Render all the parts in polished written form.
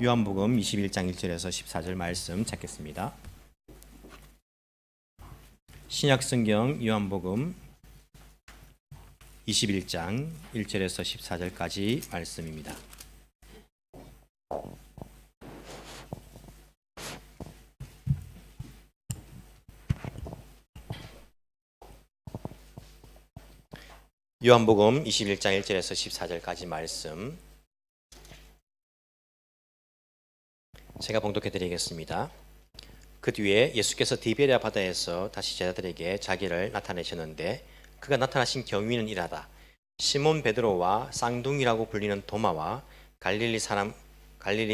요한복음 21장 1절에서 14절 말씀 찾겠습니다. 신약성경 요한복음 21장 1절에서 14절까지 말씀입니다. 요한복음 21장 1절에서 14절까지 말씀 제가 봉독해 드리겠습니다. 그 뒤에 예수께서 디베랴 바다에서 다시 제자들에게 자기를 나타내셨는데 그가 나타나신 경위는 이라다. 시몬 베드로와 쌍둥이라고 불리는 도마와 갈릴리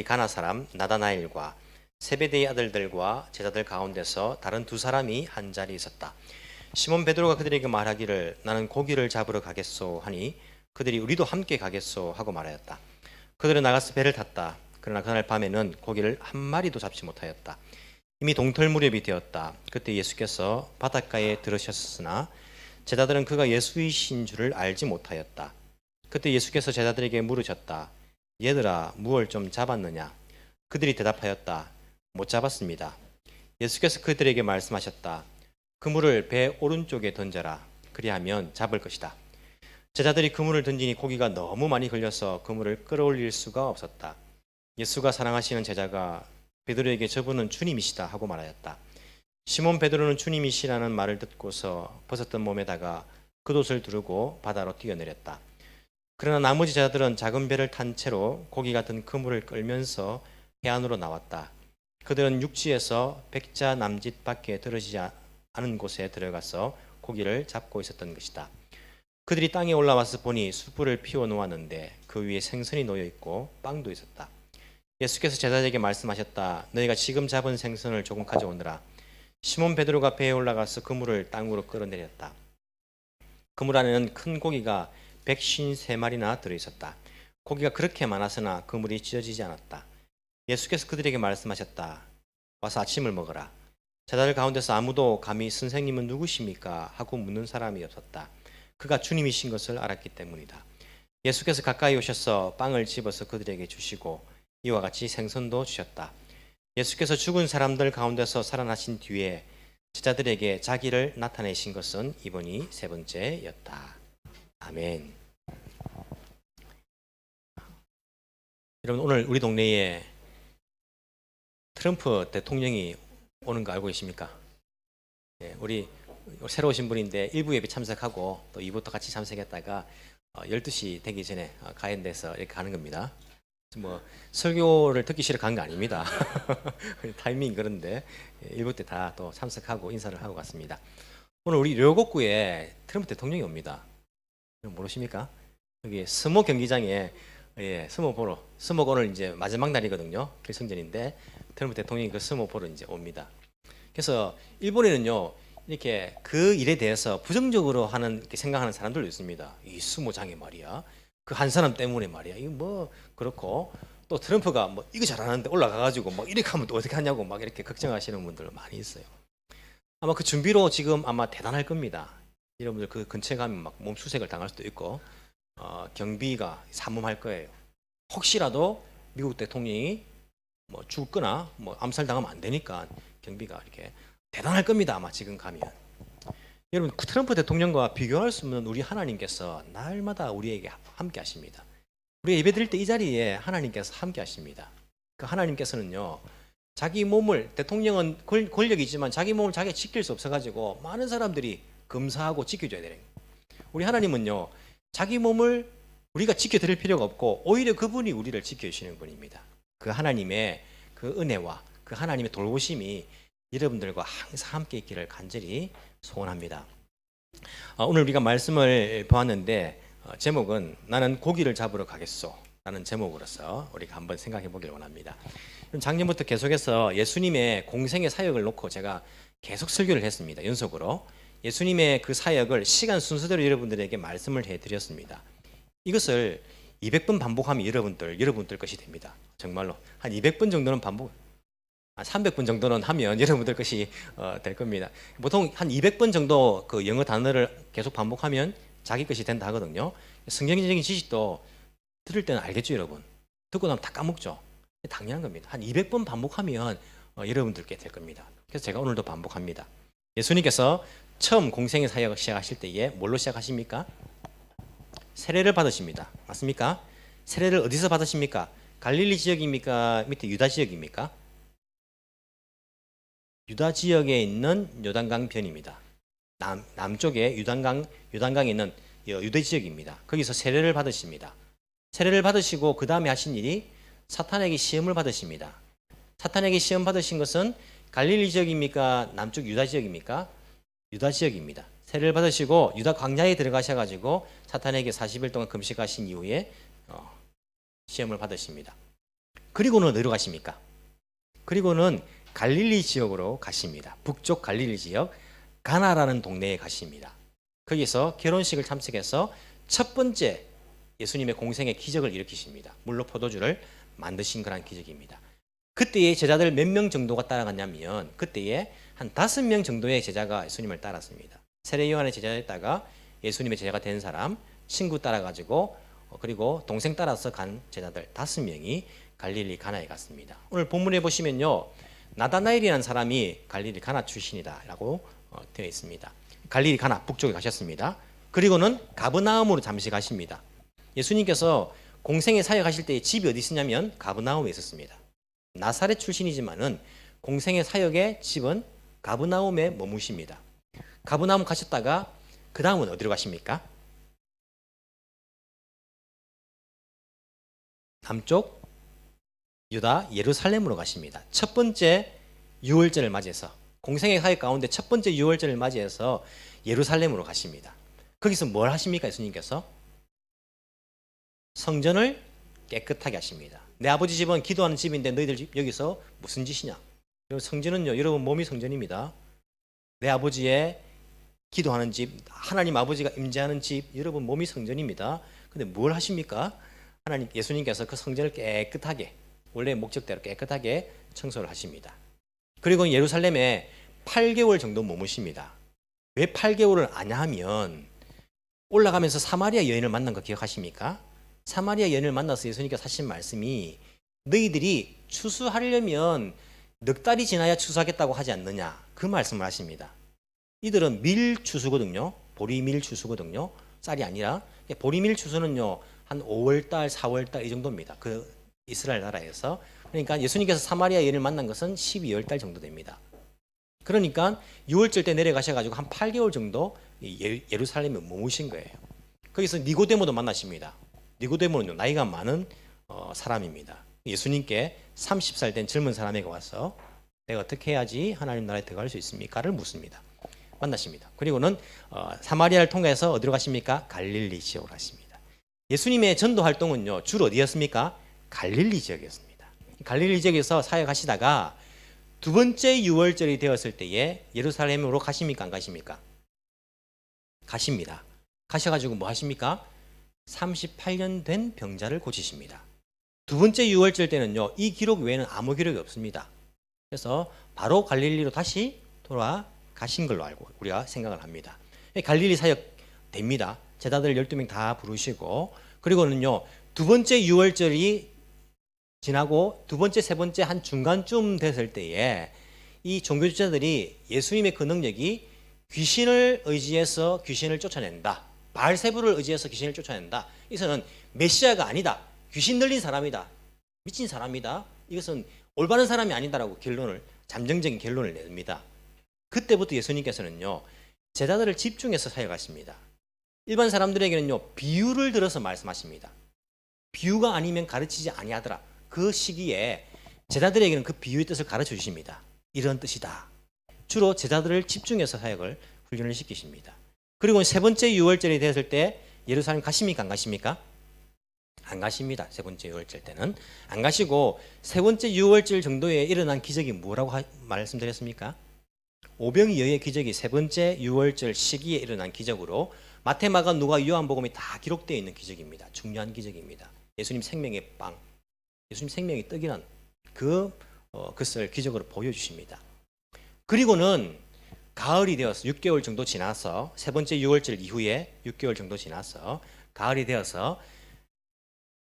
가나 사람 나다나엘과 세베대의 아들들과 제자들 가운데서 다른 두 사람이 한 자리에 있었다. 시몬 베드로가 그들에게 말하기를 나는 고기를 잡으러 가겠소 하니 그들이 우리도 함께 가겠소 하고 말하였다. 그들은 나가서 배를 탔다. 그러나 그날 밤에는 고기를 한 마리도 잡지 못하였다. 이미 동틀 무렵이 되었다. 그때 예수께서 바닷가에 들으셨으나 제자들은 그가 예수이신 줄을 알지 못하였다. 그때 예수께서 제자들에게 물으셨다. 얘들아 무얼 좀 잡았느냐? 그들이 대답하였다. 못 잡았습니다. 예수께서 그들에게 말씀하셨다. 그물을 배 오른쪽에 던져라. 그리하면 잡을 것이다. 제자들이 그물을 던지니 고기가 너무 많이 걸려서 그물을 끌어올릴 수가 없었다. 예수가 사랑하시는 제자가 베드로에게 저분은 주님이시다 하고 말하였다. 시몬 베드로는 주님이시라는 말을 듣고서 벗었던 몸에다가 겉옷을 두르고 바다로 뛰어내렸다. 그러나 나머지 제자들은 작은 배를 탄 채로 고기 같은 그물을 끌면서 해안으로 나왔다. 그들은 육지에서 백자 남짓 밖에 떨어지지 않은 곳에 들어가서 고기를 잡고 있었던 것이다. 그들이 땅에 올라와서 보니 숯불을 피워 놓았는데 그 위에 생선이 놓여 있고 빵도 있었다. 예수께서 제자들에게 말씀하셨다. 너희가 지금 잡은 생선을 조금 가져오느라. 시몬 베드로가 배에 올라가서 그물을 땅으로 끌어내렸다. 그물 안에는 큰 고기가 153마리나 들어있었다. 고기가 그렇게 많았으나 그물이 찢어지지 않았다. 예수께서 그들에게 말씀하셨다. 와서 아침을 먹어라. 제자들 가운데서 아무도 감히 선생님은 누구십니까? 하고 묻는 사람이 없었다. 그가 주님이신 것을 알았기 때문이다. 예수께서 가까이 오셔서 빵을 집어서 그들에게 주시고 이와 같이 생선도 주셨다. 예수께서 죽은 사람들 가운데서 살아나신 뒤에 제자들에게 자기를 나타내신 것은 이번이 세 번째였다. 아멘. 여러분 오늘 우리 동네에 트럼프 대통령이 오는 거 알고 계십니까? 네, 우리 새로 오신 분인데 1부 예배 참석하고 또 2부터 같이 참석했다가 12시 되기 전에 가연돼서 이렇게 가는 겁니다. 뭐 설교를 듣기 싫어 간 거 아닙니다. 타이밍 그런데 1부 때 다 또 참석하고 인사를 하고 갔습니다. 오늘 우리 료곡구에 트럼프 대통령이 옵니다. 모르십니까? 여기 스모 경기장에 스모 보러 스모가 오늘 이제 마지막 날이거든요. 결승전인데 트럼프 대통령이 그 스모 보러 이제 옵니다. 그래서 일본에는요 이렇게 그 일에 대해서 부정적으로 하는 이렇게 생각하는 사람들도 있습니다. 이 스모장에 말이야. 그 한 사람 때문에 말이야. 이거 뭐 그렇고 또 트럼프가 뭐 이거 잘하는데 올라가가지고 막 이렇게 하면 또 어떻게 하냐고 막 이렇게 걱정하시는 분들 많이 있어요. 아마 그 준비로 지금 아마 대단할 겁니다. 여러분들 그 근처에 가면 막 몸 수색을 당할 수도 있고 경비가 삼엄할 거예요. 혹시라도 미국 대통령이 뭐 죽거나 뭐 암살당하면 안 되니까 경비가 이렇게 대단할 겁니다. 아마 지금 가면. 여러분 트럼프 대통령과 비교할 수 없는 우리 하나님께서 날마다 우리에게 함께 하십니다. 우리가 예배드릴 때 이 자리에 하나님께서 함께 하십니다. 그 하나님께서는요 자기 몸을 대통령은 권력이 있지만 자기 몸을 자기가 지킬 수 없어가지고 많은 사람들이 검사하고 지켜줘야 되는 거예요. 우리 하나님은요 자기 몸을 우리가 지켜드릴 필요가 없고 오히려 그분이 우리를 지켜주시는 분입니다. 그 하나님의 그 은혜와 그 하나님의 돌보심이 여러분들과 항상 함께 있기를 간절히 소원합니다. 오늘 우리가 말씀을 보았는데 제목은 나는 고기를 잡으러 가겠소 라는 제목으로서 우리가 한번 생각해 보길 원합니다. 작년부터 계속해서 예수님의 공생의 사역을 놓고 제가 계속 설교를 했습니다. 연속으로 예수님의 그 사역을 시간 순서대로 여러분들에게 말씀을 해드렸습니다. 이것을 200번 반복하면 여러분들 것이 됩니다. 정말로 한 200번 정도는 반복, 한 300번 정도는 하면 여러분들 것이 될 겁니다. 보통 한 200번 정도 그 영어 단어를 계속 반복하면 자기 것이 된다 하거든요. 성경적인 지식도 들을 때는 알겠죠, 여러분. 듣고 나면 다 까먹죠. 당연한 겁니다. 한 200번 반복하면 여러분들께 될 겁니다. 그래서 제가 오늘도 반복합니다. 예수님께서 처음 공생의 사역을 시작하실 때에 뭘로 시작하십니까? 세례를 받으십니다. 맞습니까? 세례를 어디서 받으십니까? 갈릴리 지역입니까? 밑에 유다 지역입니까? 유다 지역에 있는 요단강 변입니다. 남쪽에 요단강에 있는 유대 지역입니다. 거기서 세례를 받으십니다. 세례를 받으시고 그 다음에 하신 일이 사탄에게 시험을 받으십니다. 사탄에게 시험 받으신 것은 갈릴리 지역입니까? 남쪽 유다 지역입니까? 유다 지역입니다. 세례를 받으시고 유다 광야에 들어가셔가지고 사탄에게 40일 동안 금식하신 이후에 시험을 받으십니다. 그리고는 어디로 가십니까? 그리고는 갈릴리 지역으로 가십니다. 북쪽 갈릴리 지역 가나라는 동네에 가십니다. 거기서 결혼식을 참석해서 첫 번째 예수님의 공생의 기적을 일으키십니다. 물로 포도주를 만드신 그런 기적입니다. 그때에 제자들 몇 명 정도가 따라갔냐면 그때에 한 5명 정도의 제자가 예수님을 따랐습니다. 세례 요한의 제자였다가 예수님의 제자가 된 사람, 친구 따라가지고 그리고 동생 따라서 간 제자들 5명이 갈릴리 가나에 갔습니다. 오늘 본문에 보시면요, 나다나엘이라는 사람이 갈릴리 가나 출신이다라고 되어 있습니다. 갈릴리 가나 북쪽에 가셨습니다. 그리고는 가브나움으로 잠시 가십니다. 예수님께서 공생의 사역하실 때 집이 어디 있었냐면 가브나움에 있었습니다. 나사렛 출신이지만은 공생의 사역의 집은 가브나움에 머무십니다. 가브나움 가셨다가 그 다음은 어디로 가십니까? 남쪽 유다 예루살렘으로 가십니다. 첫 번째 유월절을 맞이해서 공생의 사역 가운데 첫 번째 유월절을 맞이해서 예루살렘으로 가십니다. 거기서 뭘 하십니까? 예수님께서 성전을 깨끗하게 하십니다. 내 아버지 집은 기도하는 집인데 너희들 집 여기서 무슨 짓이냐? 성전은요, 여러분 몸이 성전입니다. 내 아버지의 기도하는 집, 하나님 아버지가 임재하는 집, 여러분 몸이 성전입니다. 근데 뭘 하십니까? 하나님 예수님께서 그 성전을 깨끗하게 원래 목적대로 깨끗하게 청소를 하십니다. 그리고 예루살렘에 8개월 정도 머무십니다. 왜 8개월을 아냐 하면 올라가면서 사마리아 여인을 만난 거 기억하십니까? 사마리아 여인을 만나서 예수님께서 하신 말씀이 너희들이 추수하려면 넉 달이 지나야 추수하겠다고 하지 않느냐, 그 말씀을 하십니다. 이들은 밀 추수거든요. 보리밀 추수거든요. 쌀이 아니라. 보리밀 추수는요 한 5월달 4월달 이 정도입니다. 그 이스라엘 나라에서. 그러니까 예수님께서 사마리아 여인을 만난 것은 12월달 정도 됩니다. 그러니까 6월절 때 내려가셔가지고 한 8개월 정도 예루살렘에 머무신 거예요. 거기서 니고데모도 만나십니다. 니고데모는 나이가 많은 사람입니다. 예수님께 30살 된 젊은 사람에게 와서 내가 어떻게 해야지 하나님 나라에 들어갈 수 있습니까?를 묻습니다. 만나십니다. 그리고는 사마리아를 통해서 어디로 가십니까? 갈릴리 지역으로 가십니다. 예수님의 전도 활동은요 주로 어디였습니까? 갈릴리 지역이었습니다. 갈릴리 지역에서 사역하시다가 두 번째 유월절이 되었을 때에 예루살렘으로 가십니까? 안 가십니까? 가십니다. 가셔가지고 뭐 하십니까? 38년 된 병자를 고치십니다. 두 번째 유월절 때는요 이 기록 외에는 아무 기록이 없습니다. 그래서 바로 갈릴리로 다시 돌아가신 걸로 알고 우리가 생각을 합니다. 갈릴리 사역 됩니다. 제자들 12명 다 부르시고, 그리고는요 두 번째 유월절이 지나고 두 번째 세 번째 한 중간쯤 됐을 때에 이 종교주자들이 예수님의 그 능력이 귀신을 의지해서 귀신을 쫓아낸다, 바알세불을 의지해서 귀신을 쫓아낸다, 이것은 메시아가 아니다, 귀신 들린 사람이다, 미친 사람이다, 이것은 올바른 사람이 아니다라고 잠정적인 결론을 냅니다. 그때부터 예수님께서는요 제자들을 집중해서 사역하십니다. 일반 사람들에게는요 비유를 들어서 말씀하십니다. 비유가 아니면 가르치지 아니하더라. 그 시기에 제자들에게는 그 비유의 뜻을 가르쳐 주십니다. 이런 뜻이다. 주로 제자들을 집중해서 사역을 훈련을 시키십니다. 그리고 세 번째 유월절이 되었을 때 예루살렘 가십니까? 안 가십니까? 안 가십니다. 세 번째 유월절 때는 안 가시고, 세 번째 유월절 정도에 일어난 기적이 뭐라고 말씀드렸습니까? 오병이어의 기적이 세 번째 유월절 시기에 일어난 기적으로 마태, 마가, 누가, 요한복음이 다 기록되어 있는 기적입니다. 중요한 기적입니다. 예수님 생명의 빵, 예수님 생명의 떡이란 그것을 기적으로 보여주십니다. 그리고는 가을이 되어서 6개월 정도 지나서, 세 번째 유월절 이후에 6개월 정도 지나서 가을이 되어서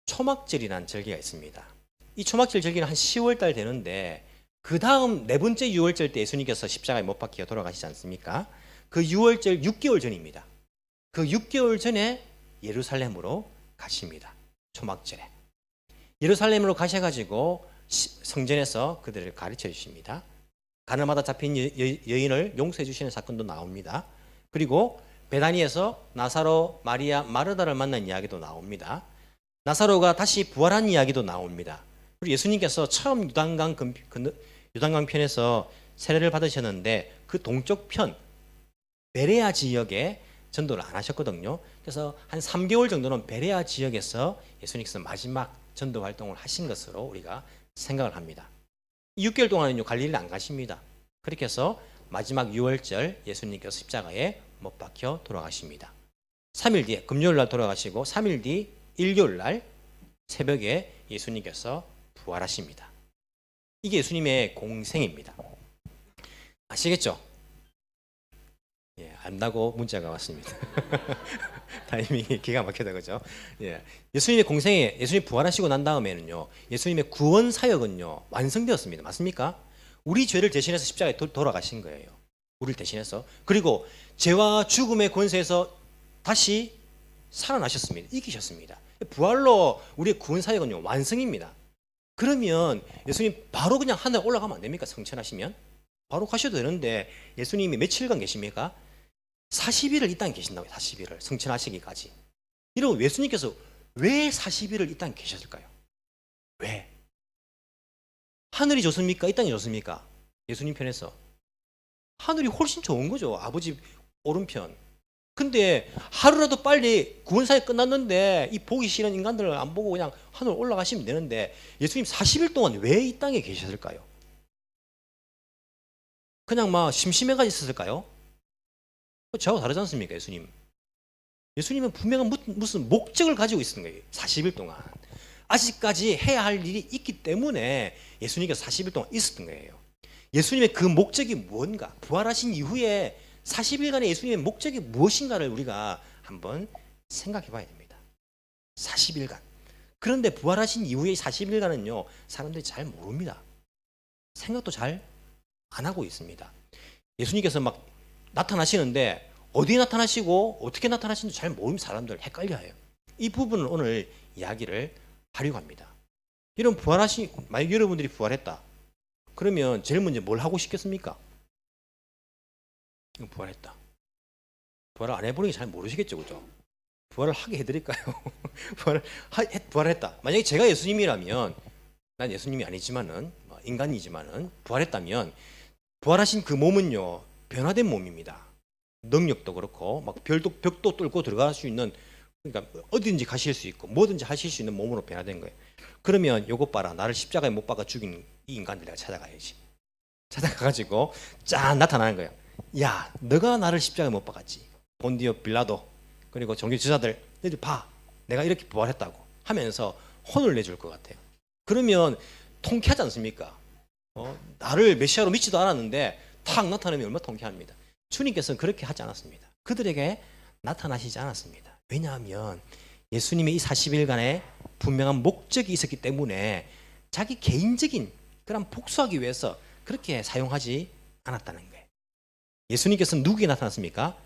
초막절이라는 절기가 있습니다. 이 초막절 절기는 한 10월 달 되는데 그 다음 네 번째 유월절 때 예수님께서 십자가에 못 박혀 돌아가시지 않습니까? 그 유월절 6개월 전입니다. 그 6개월 전에 예루살렘으로 가십니다. 초막절에. 예루살렘으로 가셔가지고 성전에서 그들을 가르쳐 주십니다. 가늠하다 잡힌 여인을 용서해 주시는 사건도 나옵니다. 그리고 베다니에서 나사로, 마리아, 마르다를 만난 이야기도 나옵니다. 나사로가 다시 부활한 이야기도 나옵니다. 그리고 예수님께서 처음 유단강 편에서 세례를 받으셨는데 그 동쪽 편 베레아 지역에 전도를 안 하셨거든요. 그래서 한 3개월 정도는 베레아 지역에서 예수님께서 마지막 전도 활동을 하신 것으로 우리가 생각을 합니다. 6개월 동안은요 갈릴리를 안 가십니다. 그렇게 해서 마지막 유월절 예수님께서 십자가에 못 박혀 돌아가십니다. 3일 뒤에 금요일 날 돌아가시고 3일 뒤 일요일 날 새벽에 예수님께서 부활하십니다. 이게 예수님의 공생입니다. 아시겠죠? 예, 안다고 문자가 왔습니다. 타이밍이 기가 막히다 그죠? 예, 예수님의 공생에 예수님 부활하시고 난 다음에는요 예수님의 구원 사역은요 완성되었습니다. 맞습니까? 우리 죄를 대신해서 십자가에 돌아가신 거예요. 우리를 대신해서. 그리고 죄와 죽음의 권세에서 다시 살아나셨습니다. 이기셨습니다. 부활로 우리의 구원 사역은요 완성입니다. 그러면 예수님 바로 그냥 하늘 올라가면 안 됩니까? 성천하시면 바로 가셔도 되는데 예수님이 며칠간 계십니까? 40일을 이 땅에 계신다고요. 40일을 성천하시기까지. 이러면 예수님께서 왜 40일을 이 땅에 계셨을까요? 왜? 하늘이 좋습니까? 이 땅이 좋습니까? 예수님 편에서 하늘이 훨씬 좋은 거죠. 아버지 오른편. 근데 하루라도 빨리 구원사역 끝났는데 이 보기 싫은 인간들을 안 보고 그냥 하늘 올라가시면 되는데 예수님 40일 동안 왜 이 땅에 계셨을까요? 그냥 막 심심해가 있었을까요? 저하고 다르지 않습니까? 예수님은 분명한 무슨 목적을 가지고 있었던 거예요. 40일 동안 아직까지 해야 할 일이 있기 때문에 예수님께서 40일 동안 있었던 거예요. 예수님의 그 목적이 뭔가, 부활하신 이후에 40일간의 예수님의 목적이 무엇인가를 우리가 한번 생각해 봐야 됩니다. 40일간. 그런데 부활하신 이후의 40일간은요 사람들이 잘 모릅니다. 생각도 잘 안 하고 있습니다. 예수님께서 막 나타나시는데 어디에 나타나시고 어떻게 나타나시는지 잘 모르는 사람들 헷갈려해요. 이 부분을 오늘 이야기를 하려고 합니다. 이런 만약 여러분들이 부활했다. 그러면 제일 먼저 뭘 하고 싶겠습니까? 부활했다. 부활을 안 해보는 게 잘 모르시겠죠, 그죠? 부활을 하게 해드릴까요? 부활했다. 만약에 제가 예수님이라면, 난 예수님이 아니지만은 인간이지만은 부활했다면, 부활하신 그 몸은요 변화된 몸입니다. 능력도 그렇고 막 벽도 뚫고 들어갈 수 있는, 그러니까 어디든지 가실 수 있고 뭐든지 하실 수 있는 몸으로 변화된 거예요. 그러면 요것 봐라, 나를 십자가에 못 박아 죽인 이 인간들 내가 찾아가야지. 찾아가가지고 짠 나타나는 거예요. 야, 너가 나를 십자가에 못 박았지. 본디오 빌라도 그리고 종교 지도자들, 너희들 봐, 내가 이렇게 부활했다고 하면서 혼을 내줄 것 같아요. 그러면 통쾌하지 않습니까? 나를 메시아로 믿지도 않았는데 탁 나타나면 얼마나 통쾌합니다. 주님께서는 그렇게 하지 않았습니다. 그들에게 나타나시지 않았습니다. 왜냐하면 예수님의 이 40일간의 분명한 목적이 있었기 때문에 자기 개인적인 그런 복수하기 위해서 그렇게 사용하지 않았다는 거예요. 예수님께서는 누구에게 나타났습니까?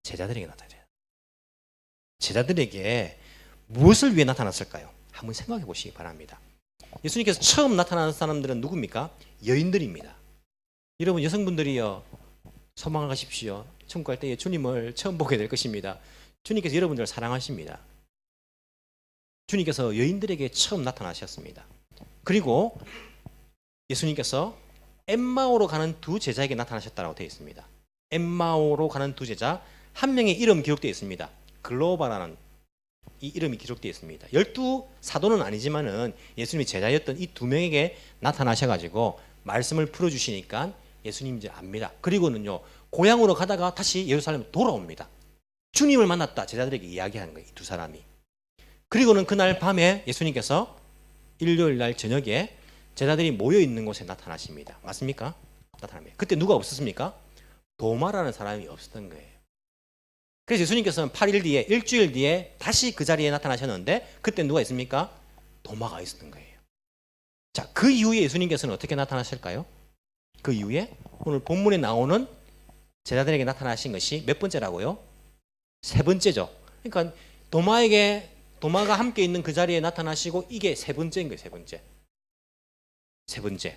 제자들에게 나타났어요. 제자들에게 무엇을 위해 나타났을까요? 한번 생각해 보시기 바랍니다. 예수님께서 처음 나타나는 사람들은 누굽니까? 여인들입니다. 여러분 여성분들이요 소망을 가십시오. 천국 갈 때에 주님을 처음 보게 될 것입니다. 주님께서 여러분들을 사랑하십니다. 주님께서 여인들에게 처음 나타나셨습니다. 그리고 예수님께서 엠마오로 가는 두 제자에게 나타나셨다고 되어 있습니다. 엠마오로 가는 두 제자, 한 명의 이름 기록되어 있습니다. 글로바라는 이 이름이 기록되어 있습니다. 12사도는 아니지만은 예수님이 제자였던 이 두 명에게 나타나셔가지고 말씀을 풀어주시니까 예수님 이제 압니다. 그리고는요 고향으로 가다가 다시 예루살렘 돌아옵니다. 주님을 만났다 제자들에게 이야기하는 거예요. 이 두 사람이. 그리고는 그날 밤에 예수님께서 일요일 날 저녁에 제자들이 모여 있는 곳에 나타나십니다. 맞습니까? 나타납니다. 그때 누가 없었습니까? 도마라는 사람이 없었던 거예요. 그래서 예수님께서는 8일 뒤에, 일주일 뒤에 다시 그 자리에 나타나셨는데 그때 누가 있습니까? 도마가 있었던 거예요. 자, 그 이후에 예수님께서는 어떻게 나타나실까요? 그 이후에 오늘 본문에 나오는 제자들에게 나타나신 것이 몇 번째라고요? 세 번째죠. 그러니까 도마가 함께 있는 그 자리에 나타나시고 이게 세 번째인 거예요. 세 번째. 세 번째.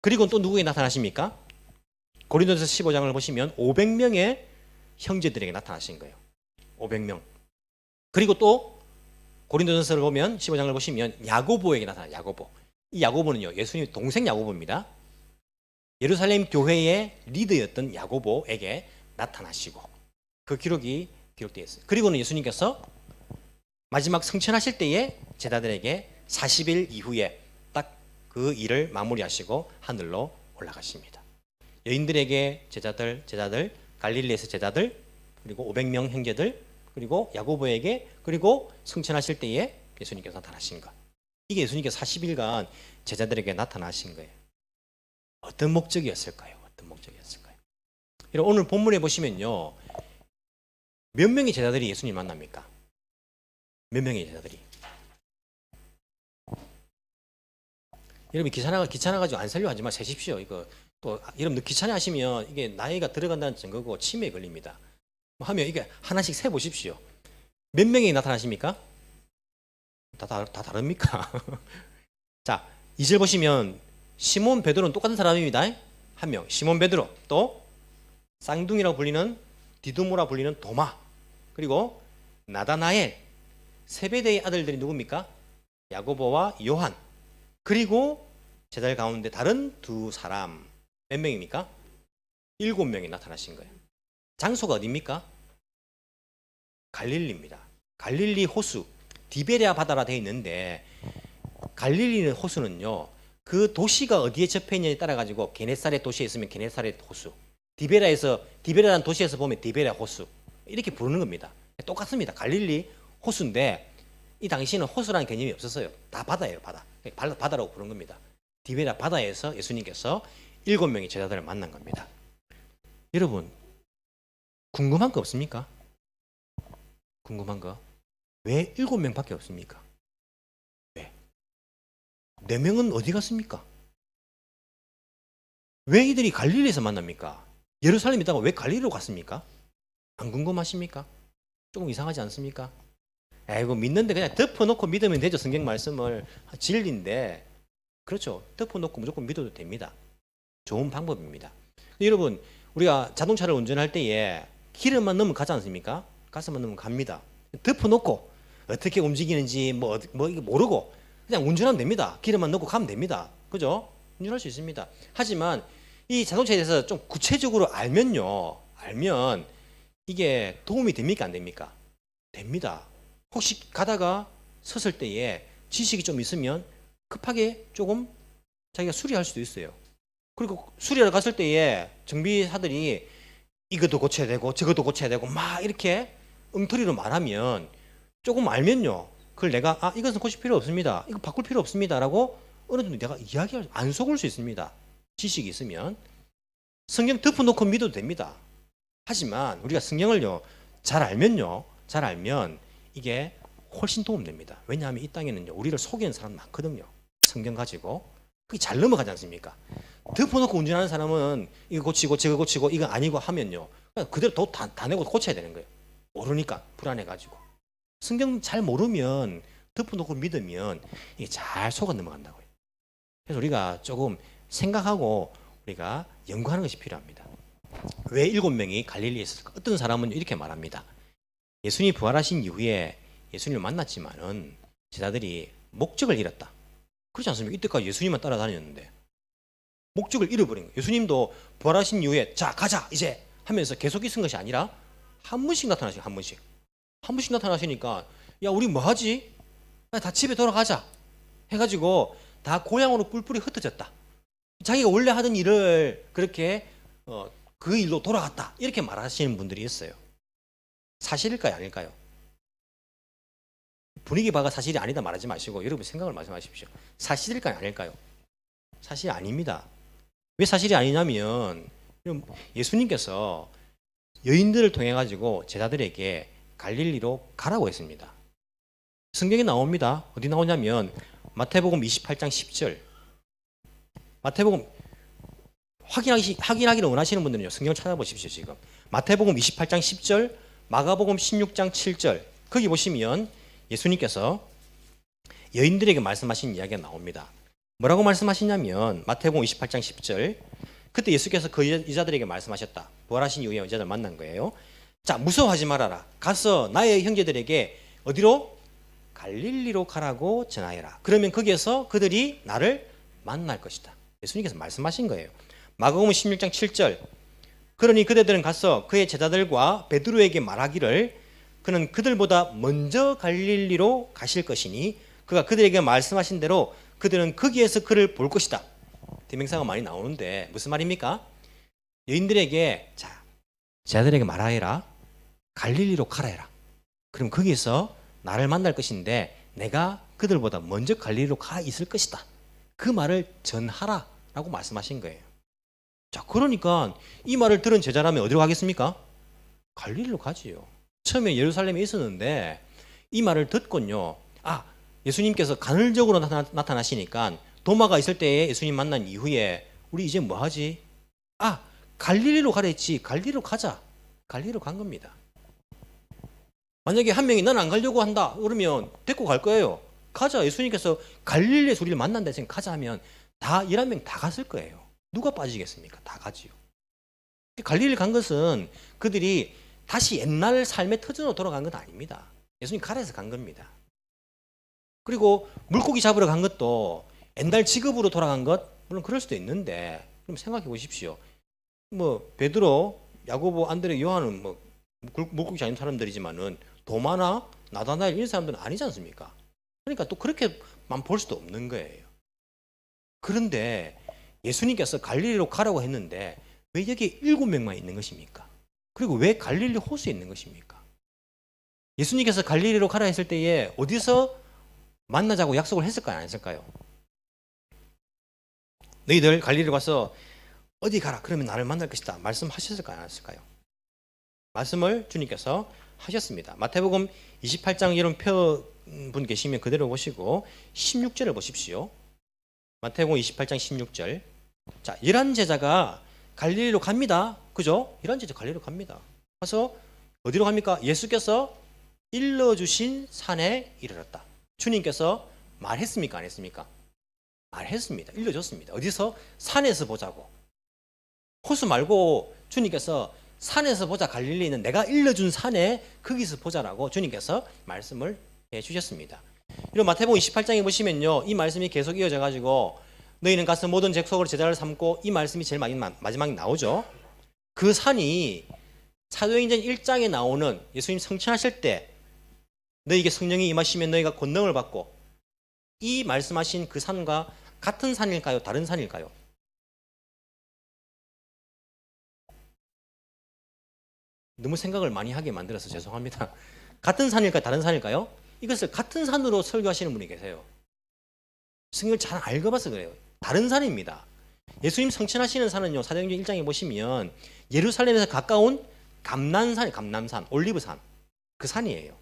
그리고 또 누구에게 나타나십니까? 고린도전서 15장을 보시면 500명의 형제들에게 나타나신 거예요. 500명. 그리고 또 고린도전서를 보면 15장을 보시면 야고보에게 나타나요. 야고보. 이 야고보는요, 예수님 동생 야고보입니다. 예루살렘 교회의 리더였던 야고보에게 나타나시고 그 기록이 기록되어 있어요. 그리고는 예수님께서 마지막 승천하실 때에 제자들에게 40일 이후에 딱 그 일을 마무리하시고 하늘로 올라가십니다. 여인들에게 제자들, 갈릴리에서 제자들, 그리고 500명 형제들, 그리고 야고보에게, 그리고 승천하실 때에 예수님께서 나타나신 것. 이게 예수님께서 40일간 제자들에게 나타나신 거예요. 어떤 목적이었을까요? 어떤 목적이었을까요? 오늘 본문에 보시면요, 몇 명의 제자들이 예수님 만납니까? 몇 명의 제자들이? 여러분 귀찮아가지고 안 살려 하지 마세십시오. 이거 또 여러분 귀찮아 하시면 이게 나이가 들어간다는 증거고 치매에 걸립니다. 하면 이게 하나씩 세 보십시오. 몇 명이 나타나십니까? 다 다릅니까? 자, 2절 보시면 시몬 베드로는 똑같은 사람입니다. 한 명, 시몬 베드로, 또 쌍둥이라고 불리는 디두모라 불리는 도마, 그리고 나다나엘, 세베대의 아들들이 누굽니까? 야고보와 요한, 그리고 제자들 가운데 다른 두 사람 몇 명입니까? 7명이 나타나신 거예요. 장소가 어디입니까? 갈릴리입니다. 갈릴리 호수, 디베레아 바다라 되어 있는데 갈릴리 호수는요, 그 도시가 어디에 접해 있느냐에 따라 가지고 게네사렛 도시에 있으면 게네사렛 호수, 디베레라는 도시에서 보면 디베레아 호수 이렇게 부르는 겁니다. 똑같습니다. 갈릴리 호수인데 이 당시에는 호수라는 개념이 없었어요. 다 바다예요. 바다라고 부른 겁니다. 디베레아 바다에서 예수님께서 7명의 제자들을 만난 겁니다. 여러분 궁금한 거 없습니까? 궁금한 거? 왜 7명밖에 없습니까? 왜? 4명은 어디 갔습니까? 왜 이들이 갈릴리에서 만납니까? 예루살렘에 있다가 왜 갈릴리로 갔습니까? 안 궁금하십니까? 조금 이상하지 않습니까? 이거 믿는데 그냥 덮어놓고 믿으면 되죠. 성경 말씀을 진리인데, 그렇죠. 덮어놓고 무조건 믿어도 됩니다. 좋은 방법입니다. 여러분 우리가 자동차를 운전할 때에 기름만 넣으면 가지 않습니까? 가스만 넣으면 갑니다. 덮어놓고 어떻게 움직이는지 뭐 이거 모르고 그냥 운전하면 됩니다. 기름만 넣고 가면 됩니다. 그죠? 운전할 수 있습니다. 하지만 이 자동차에 대해서 좀 구체적으로 알면 이게 도움이 됩니까? 안 됩니까? 됩니다. 혹시 가다가 섰을 때에 지식이 좀 있으면 급하게 조금 자기가 수리할 수도 있어요. 그리고 수리하러 갔을 때에 정비사들이 이것도 고쳐야 되고 저것도 고쳐야 되고 막 이렇게 엉터리로 말하면 조금 알면요, 그걸 내가 이것은 고칠 필요 없습니다, 이거 바꿀 필요 없습니다 라고 어느 정도 내가 안 속을 수 있습니다. 지식이 있으면. 성경 덮어놓고 믿어도 됩니다. 하지만 우리가 성경을요 잘 알면 이게 훨씬 도움됩니다. 왜냐하면 이 땅에는요 우리를 속이는 사람 많거든요. 성경 가지고 그게 잘 넘어가지 않습니까? 덮어놓고 운전하는 사람은 이거 고치고 저거 고치고 이거 아니고 하면요 그냥 그대로 돈 다 내고 고쳐야 되는 거예요. 모르니까 불안해가지고. 성경 잘 모르면 덮어놓고 믿으면 이게 잘 속아 넘어간다고요. 그래서 우리가 조금 생각하고 우리가 연구하는 것이 필요합니다. 왜 7명이 갈릴리에 있었을까? 어떤 사람은 이렇게 말합니다. 예수님이 부활하신 이후에 예수님을 만났지만은 제자들이 목적을 잃었다. 그렇지 않습니까? 이때까지 예수님만 따라다녔는데 목적을 잃어버린 거예요. 예수님도 부활하신 이후에 자 가자 이제 하면서 계속 있은 것이 아니라 한 번씩 나타나시고 한 번씩 나타나시니까 야 우리 뭐 하지? 다 집에 돌아가자 해가지고 다 고향으로 뿔뿔이 흩어졌다. 자기가 원래 하던 일을 그렇게 그 일로 돌아갔다 이렇게 말하시는 분들이 있어요. 사실일까요? 아닐까요? 분위기 봐가 사실이 아니다 말하지 마시고 여러분 생각을 말씀하십시오. 사실일까요? 아닐까요? 사실이 아닙니다. 왜 사실이 아니냐면 예수님께서 여인들을 통해 가지고 제자들에게 갈릴리로 가라고 했습니다. 성경에 나옵니다. 어디 나오냐면 마태복음 28장 10절, 마태복음 확인하기를 원하시는 분들은요, 성경 찾아보십시오. 지금 마태복음 28장 10절, 마가복음 16장 7절 거기 보시면 예수님께서 여인들에게 말씀하신 이야기가 나옵니다. 뭐라고 말씀하시냐면 마태복음 28장 10절, 그때 예수께서 그 여자들에게 말씀하셨다. 부활하신 이후에 여자들 만난 거예요. 자, 무서워하지 말아라. 가서 나의 형제들에게 어디로? 갈릴리로 가라고 전하여라. 그러면 거기에서 그들이 나를 만날 것이다. 예수님께서 말씀하신 거예요. 마가복음 16장 7절, 그러니 그대들은 가서 그의 제자들과 베드로에게 말하기를 그는 그들보다 먼저 갈릴리로 가실 것이니 그가 그들에게 말씀하신 대로 그들은 거기에서 그를 볼 것이다. 대명사가 많이 나오는데 무슨 말입니까? 여인들에게 자, 제자들에게 말하여라. 갈릴리로 가라 해라. 그럼 거기에서 나를 만날 것인데 내가 그들보다 먼저 갈릴리로 가 있을 것이다. 그 말을 전하라 라고 말씀하신 거예요. 자, 그러니까 이 말을 들은 제자라면 어디로 가겠습니까? 갈릴리로 가지요. 처음에 예루살렘에 있었는데 이 말을 듣곤요, 아, 예수님께서 간헐적으로 나타나시니까 도마가 있을 때에 예수님 만난 이후에 우리 이제 뭐 하지? 아, 갈릴리로 가랬지. 갈릴리로 가자. 갈릴리로 간 겁니다. 만약에 한 명이 난 안 가려고 한다 그러면 데리고 갈 거예요. 가자. 예수님께서 갈릴리에서 우리를 만난다 해서 가자 하면 다 11명 다 갔을 거예요. 누가 빠지겠습니까? 다 가지요. 갈릴리 간 것은 그들이 다시 옛날 삶의 터전으로 돌아간 건 아닙니다. 예수님 가라 해서 간 겁니다. 그리고 물고기 잡으러 간 것도 옛날 직업으로 돌아간 것, 물론 그럴 수도 있는데, 그럼 생각해 보십시오. 뭐 베드로, 야고보, 안드레, 요한은 뭐 물고기 잡는 사람들이지만은 도마나 나다나엘 이런 사람들은 아니지 않습니까? 그러니까 또 그렇게만 볼 수도 없는 거예요. 그런데 예수님께서 갈릴리로 가라고 했는데 왜 여기 7명만 있는 것입니까? 그리고 왜 갈릴리 호수에 있는 것입니까? 예수님께서 갈릴리로 가라 했을 때에 어디서 만나자고 약속을 했을까요? 안 했을까요? 너희들 갈릴리로 가서 어디 가라 그러면 나를 만날 것이다 말씀하셨을까요? 안 하셨을까요? 말씀을 주님께서 하셨습니다. 마태복음 28장 이런 표분 계시면 그대로 보시고 16절을 보십시오. 마태복음 28장 16절. 자, 11제자가 갈릴리로 갑니다. 그죠? 11제자 갈릴리로 갑니다. 가서 어디로 갑니까? 예수께서 일러주신 산에 이르렀다. 주님께서 말했습니까? 안 했습니까? 말했습니다. 일러줬습니다. 어디서? 산에서 보자고. 호수 말고 주님께서 산에서 보자. 갈릴리는 내가 일러준 산에 거기서 보자라고 주님께서 말씀을 해주셨습니다. 이런 마태복음 28장에 보시면요, 이 말씀이 계속 이어져 가지고 너희는 가서 모든 족속으로 제자를 삼고, 이 말씀이 제일 마지막에 나오죠. 그 산이 사도행전 1장에 나오는 예수님 성취하실 때 너희에게 성령이 임하시면 너희가 권능을 받고, 이 말씀하신 그 산과 같은 산일까요? 다른 산일까요? 너무 생각을 많이 하게 만들어서 죄송합니다. 같은 산일까요? 다른 산일까요? 이것을 같은 산으로 설교하시는 분이 계세요. 성경을 잘 알고봐서 그래요. 다른 산입니다. 예수님 성천하시는 산은요, 사도행전 1장에 보시면 예루살렘에서 가까운 감난산, 감남산, 올리브산, 그 산이에요.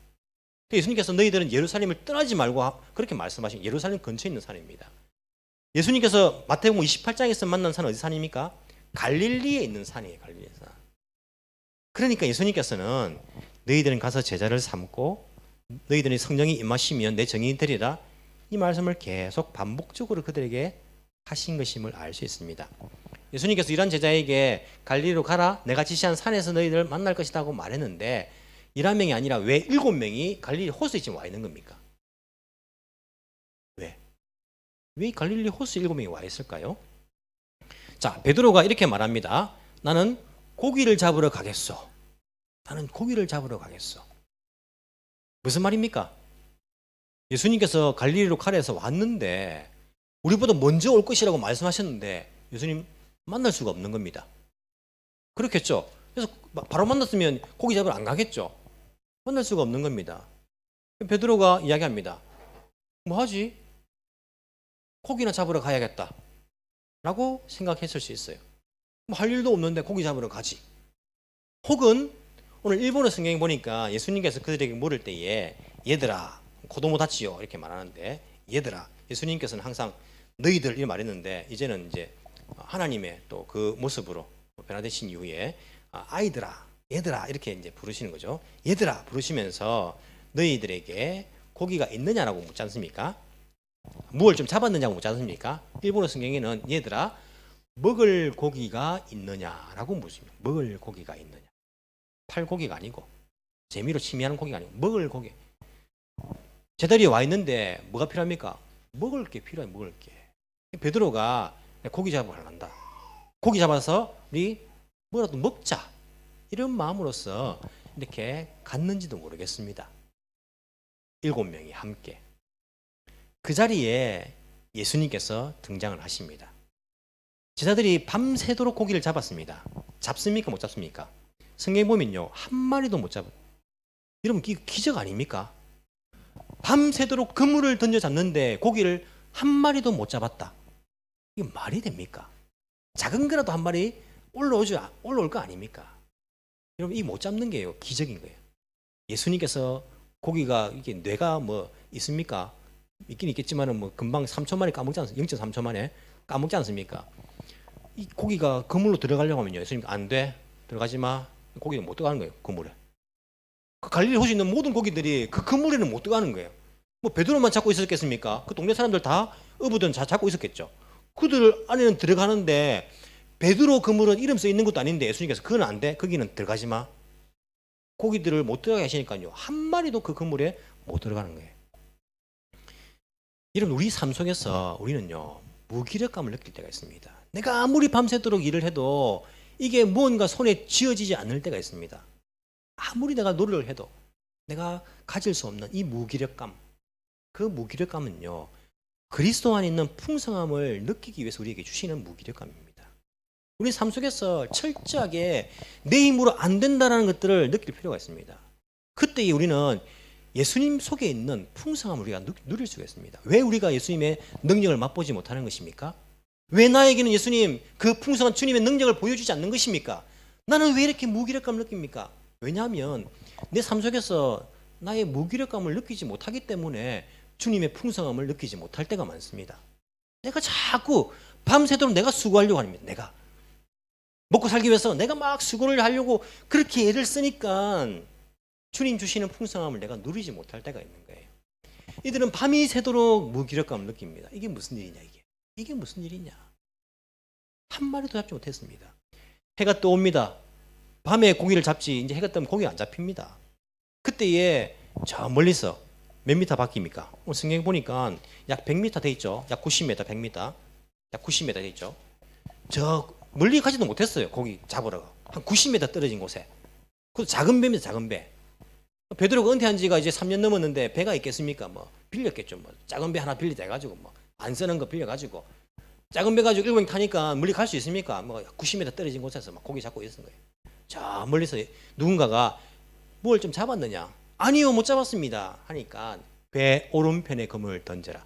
예수님께서 너희들은 예루살렘을 떠나지 말고 그렇게 말씀하신 예루살렘 근처에 있는 산입니다. 예수님께서 마태복음 28장에서 만난 산은 어디 산입니까? 갈릴리에 있는 산이에요. 갈릴리의 산. 그러니까 예수님께서는 너희들은 가서 제자를 삼고 너희들이 성령이 임하시면 내 증인이 되리라, 이 말씀을 계속 반복적으로 그들에게 하신 것임을 알 수 있습니다. 예수님께서 이런 제자에게 갈릴리로 가라, 내가 지시한 산에서 너희들 만날 것이다 고 말했는데 11명이 아니라 왜 7명이 갈릴리 호수에 지금 와 있는 겁니까? 왜 갈릴리 호수에 7명이 와 있을까요? 자, 베드로가 이렇게 말합니다. 나는 고기를 잡으러 가겠소. 나는 고기를 잡으러 가겠소. 무슨 말입니까? 예수님께서 갈릴리로 가라 해서 왔는데 우리보다 먼저 올 것이라고 말씀하셨는데 예수님 만날 수가 없는 겁니다. 그렇겠죠? 그래서 바로 만났으면 고기 잡으러 안 가겠죠? 만날 수가 없는 겁니다. 베드로가 이야기합니다. 뭐 하지? 고기나 잡으러 가야겠다 라고 생각했을 수 있어요. 뭐 할 일도 없는데 고기 잡으러 가지. 혹은 오늘 일본어 성경에 보니까 예수님께서 그들에게 물을 때에 얘들아, 고도모 다치요 이렇게 말하는데, 얘들아, 예수님께서는 항상 너희들 이렇게 말했는데 이제는 이제 하나님의 또 그 모습으로 변화되신 이후에 아이들아, 얘들아 이렇게 이제 부르시는 거죠. 얘들아 부르시면서 너희들에게 고기가 있느냐라고 묻지 않습니까? 무엇을 좀 잡았느냐고 묻지 않습니까? 일본어 성경에는 얘들아 먹을 고기가 있느냐라고 묻습니다. 먹을 고기가 있느냐. 팔 고기가 아니고 재미로 취미하는 고기가 아니고 먹을 고기. 제자리에 와 있는데 뭐가 필요합니까? 먹을 게 필요해. 먹을 게. 베드로가 고기 잡으러 간다. 고기 잡아서 우리 뭐라도 먹자. 이런 마음으로서 이렇게 갔는지도 모르겠습니다. 7명이 함께. 그 자리에 예수님께서 등장을 하십니다. 제자들이 밤새도록 고기를 잡았습니다. 잡습니까? 못 잡습니까? 성경에 보면요. 한 마리도 못 잡아요. 여러분 기적 아닙니까? 밤새도록 그물을 던져 잡는데 고기를 한 마리도 못 잡았다. 이게 말이 됩니까? 작은 거라도 한 마리 올라올 거 아닙니까? 여러분 이 못 잡는 게요 기적인 거예요. 예수님께서 고기가 이게 뇌가 뭐 있습니까? 있긴 있겠지만은 뭐 금방 3초 만에 까먹지 않습니까? 0.3초 만에 까먹지 않습니까? 이 고기가 그물로 들어가려고 하면요 예수님 안 돼. 들어가지 마. 고기는 못 들어가는 거예요. 그물에. 그 갈릴리 호수 있는 모든 고기들이 그 그물에는 못 들어가는 거예요. 뭐 베드로만 잡고 있었겠습니까? 그 동네 사람들 다 어부든 다 잡고 있었겠죠. 그들 안에는 들어가는데 베드로 그물은 이름 써 있는 것도 아닌데 예수님께서 그건 안 돼. 거기는 들어가지 마. 고기들을 못 들어가게 하시니까요. 한 마리도 그 그물에 못 들어가는 거예요. 여러분 우리 삶 속에서 우리는요. 무기력감을 느낄 때가 있습니다. 내가 아무리 밤새도록 일을 해도 이게 무언가 손에 쥐어지지 않을 때가 있습니다. 아무리 내가 노력을 해도 내가 가질 수 없는 이 무기력감. 그 무기력감은요. 그리스도 안에 있는 풍성함을 느끼기 위해서 우리에게 주시는 무기력감입니다. 우리 삶 속에서 철저하게 내 힘으로 안 된다는 것들을 느낄 필요가 있습니다. 그때 우리는 예수님 속에 있는 풍성함을 우리가 누릴 수가 있습니다. 왜 우리가 예수님의 능력을 맛보지 못하는 것입니까? 왜 나에게는 예수님 그 풍성한 주님의 능력을 보여주지 않는 것입니까? 나는 왜 이렇게 무기력감을 느낍니까? 왜냐하면 내 삶 속에서 나의 무기력감을 느끼지 못하기 때문에 주님의 풍성함을 느끼지 못할 때가 많습니다. 내가 자꾸 밤새도록 내가 수고하려고 합니다. 내가 먹고 살기 위해서 내가 막 수고를 하려고 그렇게 애를 쓰니까 주님 주시는 풍성함을 내가 누리지 못할 때가 있는 거예요. 이들은 밤이 새도록 무기력감을 느낍니다. 이게 무슨 일이냐 이게. 이게 무슨 일이냐. 한 마리도 잡지 못했습니다. 해가 떠옵니다. 밤에 고기를 잡지 이제 해가 뜨면 고기가 안 잡힙니다. 그때에 저 멀리서 몇 미터 바뀝니까? 오늘 성경 보니까 약 100m 돼 있죠. 약 90m, 100m. 약 90m 돼 있죠. 저 멀리 가지도 못했어요. 고기 잡으러. 한 90m 떨어진 곳에. 그것도 작은 배입니다. 작은 배. 베드로가 은퇴한 지가 이제 3년 넘었는데 배가 있겠습니까? 뭐 빌렸겠죠. 뭐 작은 배 하나 빌리자 해가지고 뭐 안 쓰는 거 빌려가지고 작은 배 가지고 7명 타니까 멀리 갈 수 있습니까? 뭐 90m 떨어진 곳에서 막 고기 잡고 있었던 거예요. 저 멀리서 누군가가 뭘 좀 잡았느냐? 아니요, 못 잡았습니다. 하니까 배 오른편에 그물을 던져라.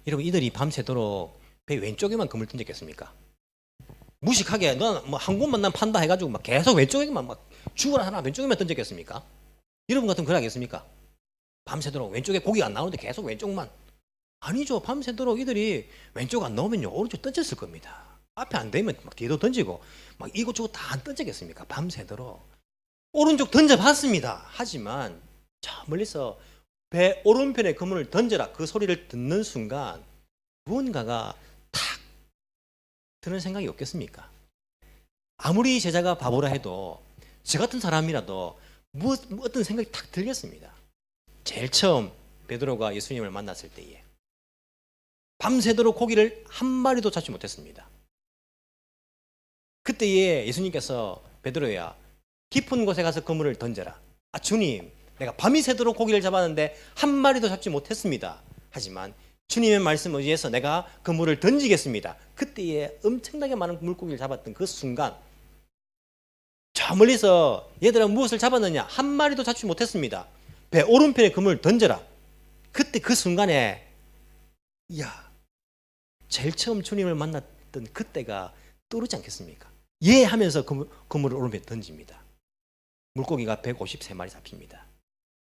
여러분 이들이 밤새도록 배 왼쪽에만 그물 던졌겠습니까? 무식하게 너 뭐 한 곳만 난 판다 해가지고 막 계속 왼쪽에만 막 죽어라 하나 왼쪽에만 던졌겠습니까? 여러분 같으면 그러겠습니까? 밤새도록 왼쪽에 고기가 안 나오는데 계속 왼쪽만. 아니죠. 밤새도록 이들이 왼쪽 안 나오면요 오른쪽 던졌을 겁니다. 앞에 안 되면 막 뒤에도 던지고 막 이곳저곳 다 안 던지겠습니까? 밤새도록 오른쪽 던져봤습니다. 하지만 저 멀리서 배 오른편에 그물을 던져라 그 소리를 듣는 순간 무언가가 탁 드는 생각이 없겠습니까? 아무리 제자가 바보라 해도 저 같은 사람이라도 어떤 생각이 탁 들겠습니다. 제일 처음 베드로가 예수님을 만났을 때에 밤새도록 고기를 한 마리도 잡지 못했습니다. 그때에 예수님께서 베드로야 깊은 곳에 가서 그물을 던져라. 아 주님 내가 밤이 새도록 고기를 잡았는데 한 마리도 잡지 못했습니다. 하지만 주님의 말씀 의지해서 내가 그물을 던지겠습니다. 그때에 엄청나게 많은 물고기를 잡았던 그 순간 저 멀리서 얘들아 무엇을 잡았느냐? 한 마리도 잡지 못했습니다. 배 오른편에 그물을 던져라. 그때 그 순간에 이야 제일 처음 주님을 만났던 그때가 떠오르지 않겠습니까? 예 하면서 그물을 오른편에 던집니다. 물고기가 153마리 잡힙니다.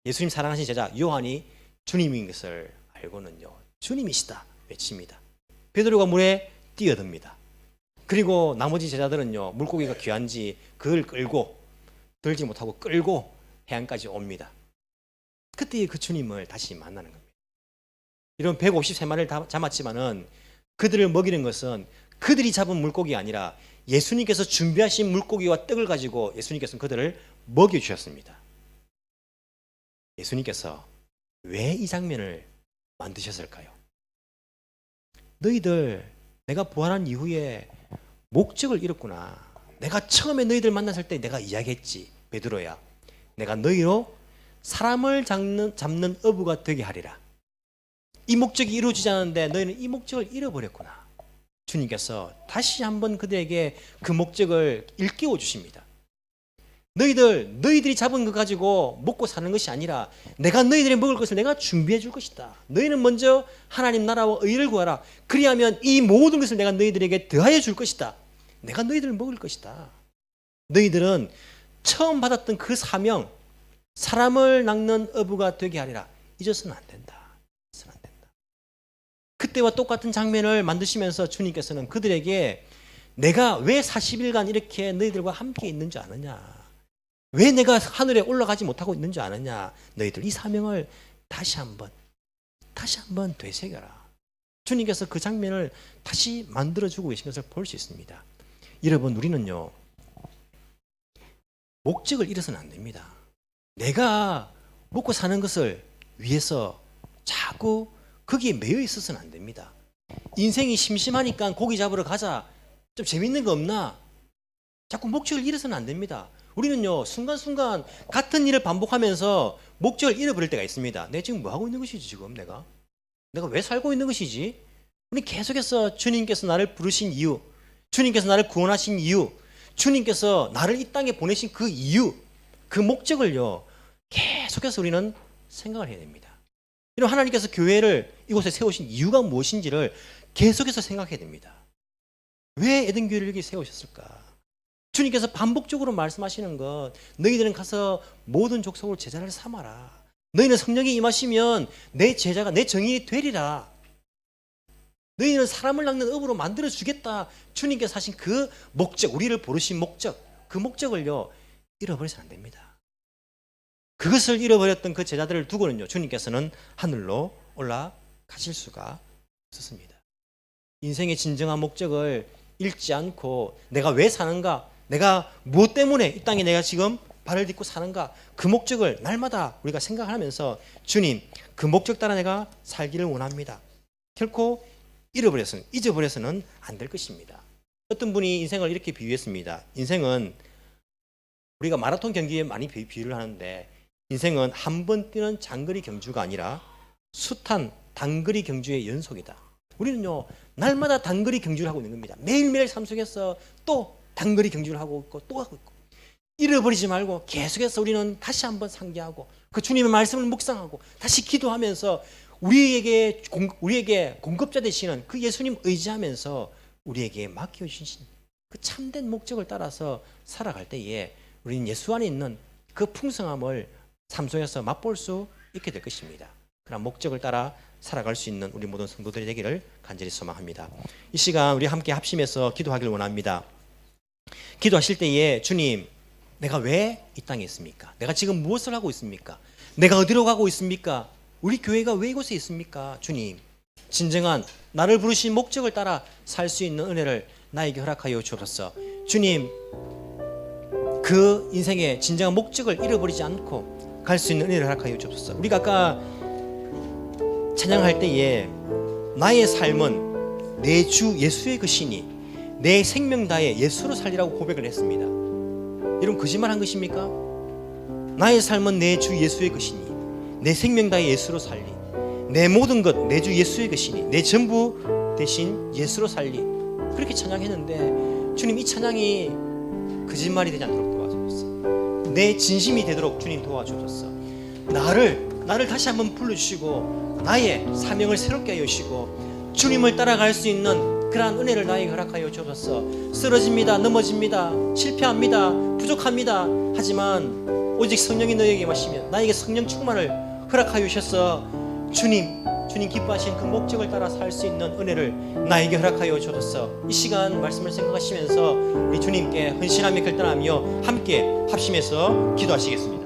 예수님 사랑하신 제자 요한이 주님인 것을 알고는요 주님이시다 외칩니다. 베드로가 물에 뛰어듭니다. 그리고 나머지 제자들은요, 물고기가 귀한지 그걸 끌고, 들지 못하고 끌고 해안까지 옵니다. 그때 그 주님을 다시 만나는 겁니다. 이런 153마리를 다 잡았지만은 그들을 먹이는 것은 그들이 잡은 물고기가 아니라 예수님께서 준비하신 물고기와 떡을 가지고 예수님께서는 그들을 먹여주셨습니다. 예수님께서 왜 이 장면을 만드셨을까요? 너희들 내가 부활한 이후에 목적을 잃었구나. 내가 처음에 너희들 만났을 때 내가 이야기했지. 베드로야, 내가 너희로 사람을 잡는 어부가 되게 하리라. 이 목적이 이루어지지 않았는데 너희는 이 목적을 잃어버렸구나. 주님께서 다시 한번 그들에게 그 목적을 일깨워 주십니다. 너희들이 잡은 것 가지고 먹고 사는 것이 아니라 내가 너희들이 먹을 것을 내가 준비해 줄 것이다. 너희는 먼저 하나님 나라와 의를 구하라. 그리하면 이 모든 것을 내가 너희들에게 더하여 줄 것이다. 내가 너희들을 먹을 것이다. 너희들은 처음 받았던 그 사명, 사람을 낚는 어부가 되게 하리라. 잊어서는 안 된다. 그때와 똑같은 장면을 만드시면서 주님께서는 그들에게 내가 왜 40일간 이렇게 너희들과 함께 있는 줄 아느냐, 왜 내가 하늘에 올라가지 못하고 있는 줄 아느냐, 너희들 이 사명을 다시 한번 되새겨라. 주님께서 그 장면을 다시 만들어주고 계신 것을 볼 수 있습니다. 여러분, 우리는요, 목적을 잃어서는 안 됩니다. 내가 먹고 사는 것을 위해서 자꾸 거기에 매여 있어서는 안 됩니다. 인생이 심심하니까 고기 잡으러 가자, 좀 재밌는 거 없나? 자꾸 목적을 잃어서는 안 됩니다. 우리는요, 순간순간 같은 일을 반복하면서 목적을 잃어버릴 때가 있습니다. 내가 지금 뭐 하고 있는 것이지? 지금 내가 왜 살고 있는 것이지? 우리 계속해서 주님께서 나를 부르신 이유, 주님께서 나를 구원하신 이유, 주님께서 나를 이 땅에 보내신 그 이유, 그 목적을요, 계속해서 우리는 생각을 해야 됩니다. 이런 하나님께서 교회를 이곳에 세우신 이유가 무엇인지를 계속해서 생각해야 됩니다. 왜 에덴교회를 여기 세우셨을까? 주님께서 반복적으로 말씀하시는 것, 너희들은 가서 모든 족속으로 제자를 삼아라. 너희는 성령이 임하시면 내 제자가, 내 정인이 되리라. 너희는 사람을 낚는 업으로 만들어주겠다. 주님께서 하신 그 목적, 우리를 부르신 목적, 그 목적을요, 잃어버려서는 안 됩니다. 그것을 잃어버렸던 그 제자들을 두고는요, 주님께서는 하늘로 올라가실 수가 없었습니다. 인생의 진정한 목적을 잃지 않고 내가 왜 사는가, 내가 무엇 때문에 이 땅에 내가 지금 발을 딛고 사는가, 그 목적을 날마다 우리가 생각하면서 주님, 그 목적 따라 내가 살기를 원합니다. 결코 잊어버려서는 안 될 것입니다. 어떤 분이 인생을 이렇게 비유했습니다. 인생은 우리가 마라톤 경기에 많이 비유를 하는데, 인생은 한 번 뛰는 장거리 경주가 아니라 숱한 단거리 경주의 연속이다. 우리는요, 날마다 단거리 경주를 하고 있는 겁니다. 매일매일 삶 속에서 또 단거리 경주를 하고 있고 또 하고 있고, 잃어버리지 말고 계속해서 우리는 다시 한번 상기하고 그 주님의 말씀을 묵상하고 다시 기도하면서 우리에게 공급자 되시는 그 예수님 의지하면서 우리에게 맡겨주신 그 참된 목적을 따라서 살아갈 때에 우리는 예수 안에 있는 그 풍성함을 삶 속에서 맛볼 수 있게 될 것입니다. 그런 목적을 따라 살아갈 수 있는 우리 모든 성도들이 되기를 간절히 소망합니다. 이 시간 우리 함께 합심해서 기도하기를 원합니다. 기도하실 때에 주님, 내가 왜 이 땅에 있습니까? 내가 지금 무엇을 하고 있습니까? 내가 어디로 가고 있습니까? 우리 교회가 왜 이곳에 있습니까? 주님, 진정한 나를 부르신 목적을 따라 살 수 있는 은혜를 나에게 허락하여 주옵소서. 주님, 그 인생의 진정한 목적을 잃어버리지 않고 갈 수 있는 은혜를 허락하여 주옵소서. 우리가 아까 찬양할 때에 나의 삶은 내 주 예수의 것이니 내 생명 다해 예수로 살리라고 고백을 했습니다. 여러분, 거짓말한 것입니까? 나의 삶은 내 주 예수의 것이니 내 생명 다해 예수로 살리, 내 모든 것 내 주 예수의 것이니 내 전부 대신 예수로 살리, 그렇게 찬양했는데 주님, 이 찬양이 거짓말이 되지 않도록 도와주옵소서. 내 진심이 되도록 주님 도와주옵소서. 나를 다시 한번 불러주시고 나의 사명을 새롭게 하여 주시고 주님을 따라갈 수 있는 그러한 은혜를 나에게 허락하여 주옵소서. 쓰러집니다, 넘어집니다, 실패합니다, 부족합니다. 하지만 오직 성령이 너에게 마시면 나에게 성령 충만을 허락하여 주셔서 주님, 주님 기뻐하신 그 목적을 따라 살 수 있는 은혜를 나에게 허락하여 주옵소서. 이 시간 말씀을 생각하시면서 우리 주님께 헌신하며 결단하며 함께 합심해서 기도하시겠습니다.